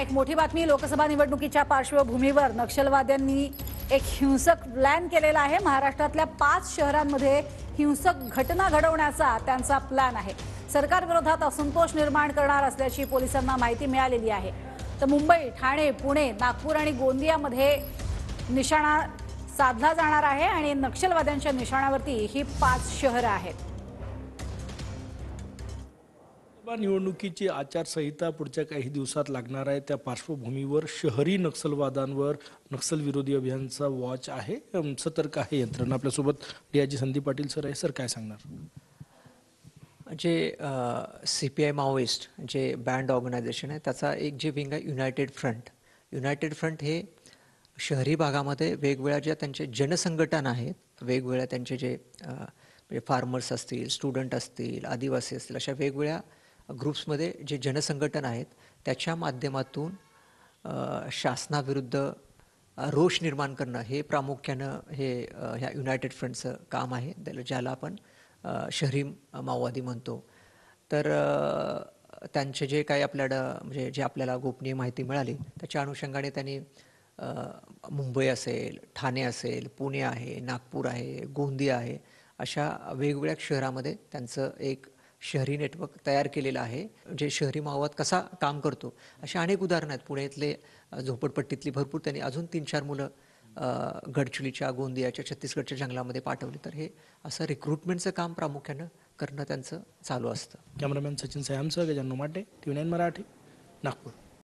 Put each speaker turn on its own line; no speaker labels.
एक मोठी बातमी लोकसभा निवडणुकीच्या पार्श्वभूमीवर नक्षलवाद्यांनी एक हिंसक प्लॅन केलेला आहे। महाराष्ट्रातल्या 5 शहरांमध्ये हिंसक घटना घडवण्याचा त्यांचा प्लॅन आहे। सरकार विरोधात असंतोष निर्माण करणार असल्याची पोलिसांना माहिती मिळालेली आहे। तर मुंबई, ठाणे, पुणे, नागपूर आणि गोंदियामध्ये निशाणा साधला जाणार आहे आणि नक्षलवाद्यांच्या निशाणावरती ही 5 शहरे आहेत।
निवडणुकीची आचारसंहिता पुढच्या काही दिवसात लागणार आहे। त्या पार्श्वभूमीवर शहरी नक्षलवादांवर नक्षल विरोधी अभियानचा वॉच आहे, सतर्क आहे यंत्रणा। आपल्यासोबत डीआयजी संदीप पाटील सर आहे। सर काय सांगणार?
जे CPI माओइस्ट जे बँड ऑर्गनायझेशन आहे त्याचा एक जे विंग आहे युनायटेड फ्रंट हे शहरी भागामध्ये वेगवेगळ्या ज्या त्यांचे जनसंघटना आहेत, वेगवेगळ्या त्यांचे जे फार्मर्स असतील, स्टुडंट असतील, आदिवासी असतील, अशा वेगवेगळ्या ग्रुप्समध्ये जे जनसंघटना आहेत त्याच्या माध्यमातून शासनाविरुद्ध रोष निर्माण करणं हे प्रामुख्यानं हे ह्या युनायटेड फ्रंटचं काम आहे, ज्याला आपण शहरी माओवादी म्हणतो। तर त्यांचे जे काही आपल्याला म्हणजे जे आपल्याला गोपनीय माहिती मिळाली त्याच्या अनुषंगाने त्यांनी मुंबई असेल, ठाणे असेल, पुणे आहे, नागपूर आहे, गोंदिया आहे, अशा वेगवेगळ्या शहरामध्ये त्यांचं एक शहरी नेटवर्क तयार केलेलं आहे। जे शहरी माओवाद कसा काम करतो अशा अनेक उदाहरणं आहेत। पुण्यातले झोपडपट्टीतली भरपूर त्यांनी अजून 3-4 मुलं गडचिरोलीच्या, गोंदियाच्या, छत्तीसगडच्या जंगलामध्ये पाठवली। तर हे असं रिक्रुटमेंटचं काम प्रामुख्यानं करणं त्यांचं चालू असतं।
कॅमेरामॅन सचिन सयामसह गजानन माटे, TV9 मराठी, नागपूर।